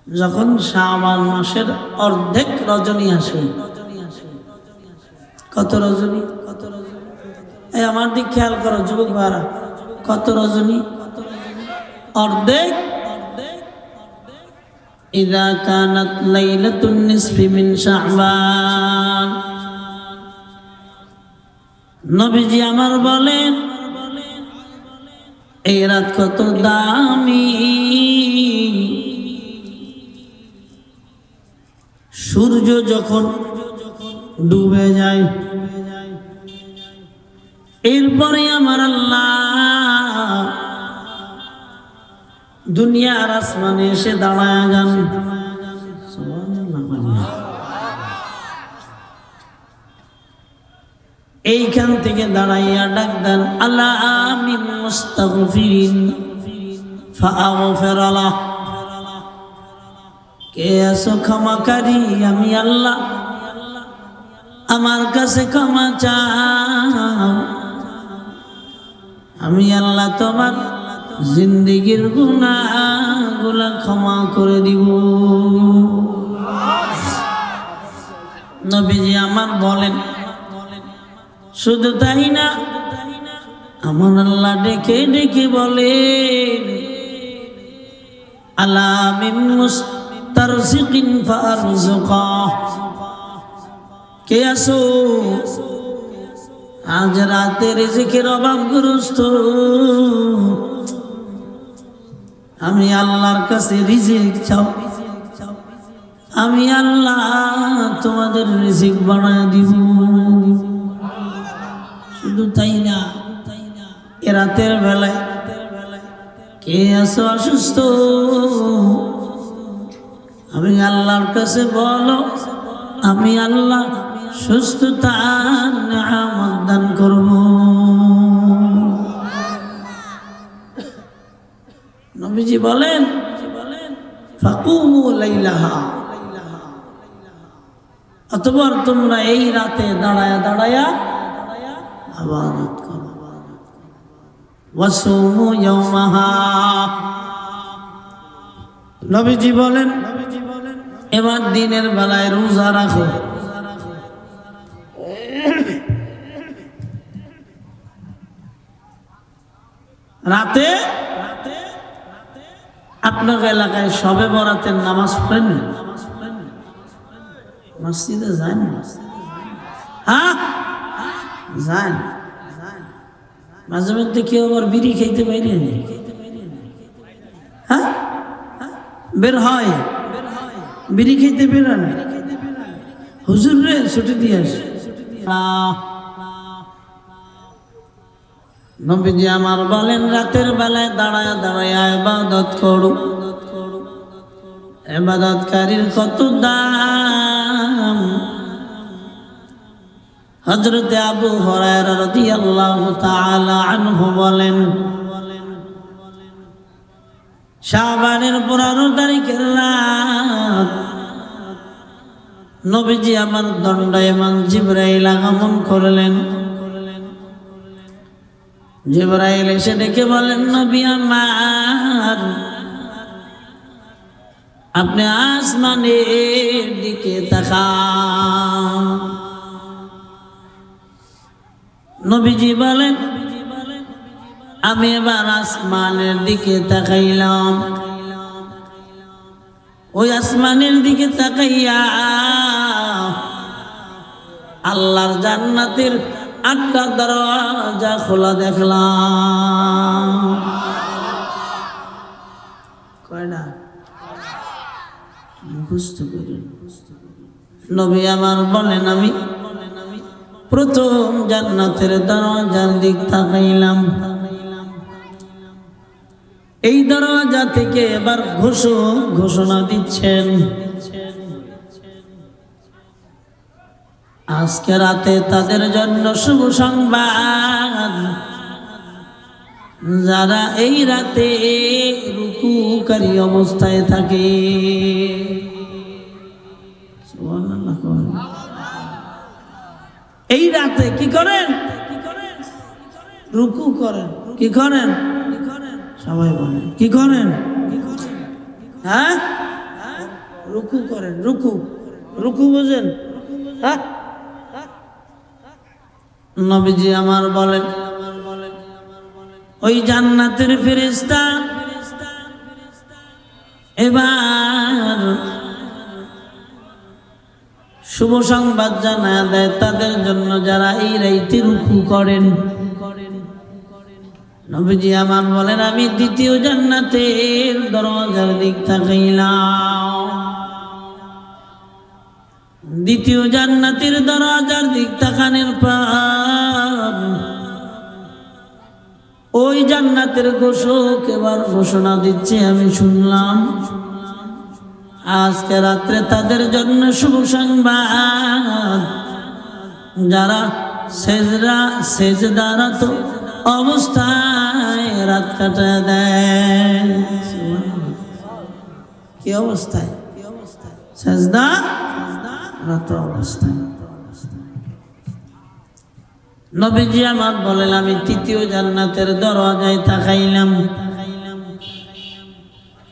যখন শাবান মাসের অর্ধেক রজনী আসে, কত রজনী? এই আমার দিক খেয়াল করো যুবক ভাইরা, কত রজনী? অর্ধেক। ইযা কানাত লাইলাতুন নিসফি মিন শাবান, নবীজি আমার বলেন এই রাত কত দামি। সূর্য যখন ডুবে যায়, এরপরে আমার আল্লাহ দুনিয়ার আসমানে এসে দাঁড়ায় যান। এইখান থেকে দাঁড়াইয়া ডাক দেন, আল্লাহ মিন মুস্তাগফিরিন ফাআগফির লাহ, কে আছো ক্ষমাকারী? আমি আল্লাহ, আমার কাছে ক্ষমা চাও, আমি আল্লাহ তোমার জিন্দেগীর গুনাহগুলো ক্ষমা করে দিব। নবীজি আমার বলেন, শুধু তাই না, আমার আল্লাহ ডেকে ডেকে বলেন, আলা মিন মুস্তারজিকিন ফারজুকাহ, কে আছো আজ রাতে রিজিকের অভাবগ্রস্ত? আমি আল্লাহর কাছে রিজিক চাও, আমি আল্লাহ তোমাদের রিজিক বানায় দিব। শুধু তাই না, এ রাতের বেলায় কে আছো অসুস্থ? আমি আল্লাহর কাছে বলো, আমি আল্লাহ সুস্থতার নিয়ামত দান করব। নবীজি বলেন, ফাকুমু লাইলাহা, অতঃপর তোমরা এই রাতে দাঁড়ায়া দাঁড়ায়া ইবাদত করো। ওয়াসুমু ইয়াওমাহা, নবীজি বলেন এবার দিনের বেলায় রোজা রাখো, রাতে আপনার এলাকায় শবে বরাতের নামাজ পড়েন, মসজিদে যান না? হ্যাঁ যান। মাঝে মধ্যে কেউ আবার বিড়ি খাইতে পারে, হ্যাঁ বের হয়, বিড়ি খাইতে বেরোন, হুজুর রে ছুটি দিয়ে আসে। নবীজি আমার বলেন, রাতের বেলায় দাঁড়ায় দাঁড়ায় ইবাদত করো, ইবাদতকারীর কত দাম। হযরত আবু হুরায়রা রাদিয়াল্লাহু তাআলা আনহু বলেন, শাবানের 15 তারিখের রাত নবীজি আমার দণ্ডায়মান জিবরাইল আগমন করলেন। জিবরাইল এসে ডেকে বলেন, নবী আমার, আপনি আসমানের দিকে তাকান। নবীজি বলেন, আমি এবার আসমানের দিকে তাকাইলাম। ওই আসমানের দিকে তাকাইয়া আল্লাহর জান্নাতের 8টা দরজা খোলা দেখলাম। কয়টা? মুখস্থ করেন। নবী আমার বলেন, আমি প্রথম জান্নাতের দরজার দিক তাকাইলাম। এই দরজা থেকে এবার ঘোষণা দিচ্ছেন, আজকে রাতে তাদের জন্য শুভ সংবাদ, যারা এই রাতে রুকুকারী অবস্থায় থাকে। এই রাতে কি করেন? রুকু করেন। কি করেন? সবাই বলেন কি করেন? হ্যাঁ, রুকু করেন, রুকু রুকু বুঝেন? হ্যাঁ, নবীজি আমার বলেন ওই জান্নাতের ফেরেশতা এবার শুভ সংবাদ জানা দেয় তাদের জন্য যারা এই রাইতে রুকু করেন। নবীজি আমার বলেন আমি দ্বিতীয় জান্নাতের দরজার দিক তাকাইলাম। দ্বিতীয় জান্নাতের দরজার দিক তাকানোর পর ওই জান্নাতের ঘোষক এবার ঘোষণা দিচ্ছে আমি শুনলাম আজকে রাত্রে তাদের জন্য শুভ সংবাদ যারা সেজদারত অবস্থায় রাত কাটায় দেয়। কি অবস্থায়? সেজদারত অবস্থায়। নবীজি আমার বলেন আমি তৃতীয় জান্নাতের দরজায় তাকাইলাম।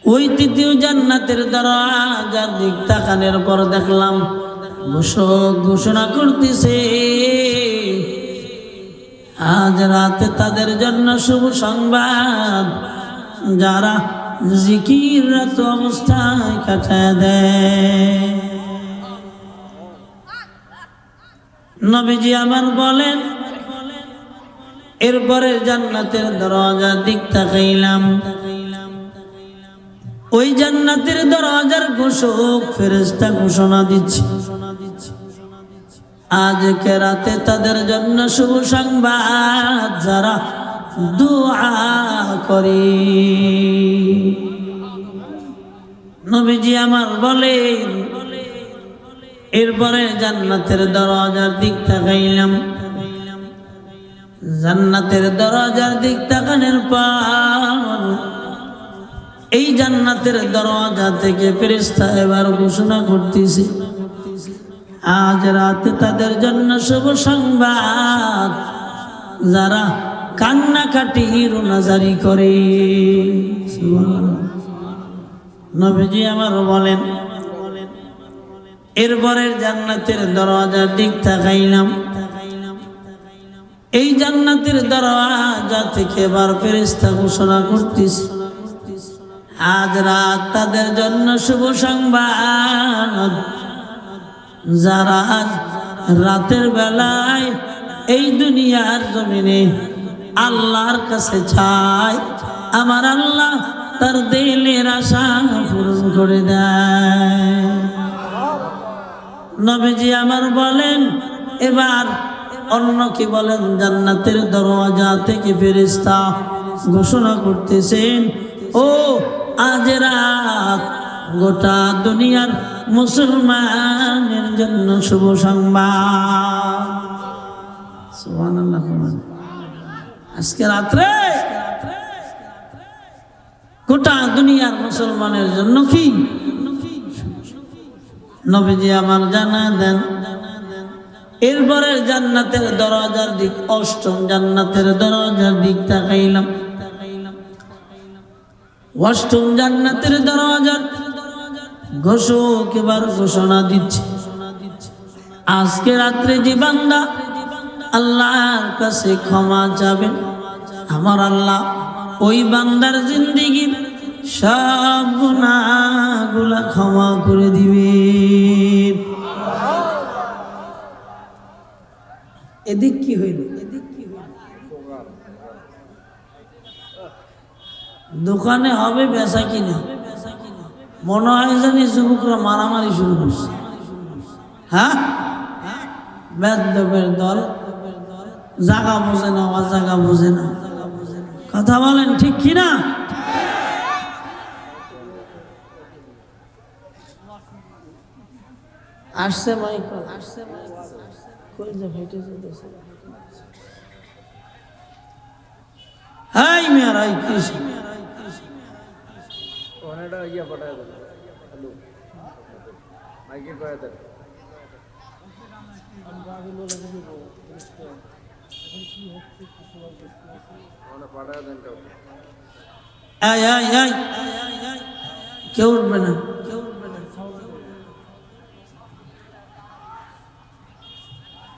ওই তৃতীয় জান্নাতের দরজার দিক তাকানোর পর দেখলাম ঘোষক ঘোষণা করতেছে আজ রাতে তাদের জন্য শুভ সংবাদ যারা জিকিররত অবস্থায় কাটায় দেয়। নবীজি আমার বলেন এরপরে জান্নাতের দরজার দিক তাকাইলাম। ওই জান্নাতের দরজার ঘোষক ফেরেশতা ঘোষণা দিচ্ছে আজকে রাতে তাদের জন্য শুভ সংবাদ যারা দুআ করে। নবীজি আমার বলেন এরপরে জান্নাতের দরজার দিক তাকাইলাম। জান্নাতের দরজার দিক তাকানোর পর এই জান্নাতের দরজা থেকে ফেরেশতা এবার ঘোষণা করতেছে আজ রাতে তাদের জন্য শুভ সংবাদ যারা কান্নাকাটি রোনাজারি করে। নবীজি আমার বলেন এরপরে জান্নাতের দরজার দিক তাকাইলাম। এই জান্নাতের দরজা থেকে এবার ফেরেশতা ঘোষণা করতেছে আজ রাত তাদের জন্য শুভ সংবাদ যারা রাতের বেলায় এই দুনিয়ার জমিনে আল্লাহর কাছে চায় আমার আল্লাহ তার দিলের আশা পূরণ করে দেয়। নবীজি আমার বলেন এবার অন্য কি বলেন জান্নাতের দরজা থেকে ফেরেশতা ঘোষণা করতেছেন ও আজ রাত গোটা দুনিয়ার মুসলমানের জন্য শুভ সংবাদ। সুবহানাল্লাহ। আজকে রাত্রে গোটা দুনিয়ার মুসলমানের জন্য কি? নবীজি আমার জানা দেন এরপরে জান্নাতের দরজার দিক অষ্টম জান্নাতের দরজার দিক তাকাইলাম। অষ্টম জান্নাতের দরজার ঘোষক এবার ঘোষণা দিচ্ছে আজকে রাত্রে যে বান্দা আল্লাহর কাছে ক্ষমা চাবে আমার আল্লাহ ওই বান্দার জিন্দেগীর সব গুনাহগুলা ক্ষমা করে দিবে। এদিক কি হইল? দোকানে হবে বেচা কিনা মনে হয় জানি যুবকরা মারামারি শুরু করছে। হ্যাঁ, বেদবের দল জায়গা বোঝে না জায়গা বোঝে না। কথা বলেন ঠিক কিনা? আসছে মাইক আসছে কই যে হেঁটে যেতেছে হাই মেরা কৃষ্ণ ওনাটা ইয়া পাঠায় দেন হ্যালো মাইকে কয়ে দেন আমরা আগে বলে দিব ওনা পাঠায় দেন আয় আয় আয় কেউ উঠবে না।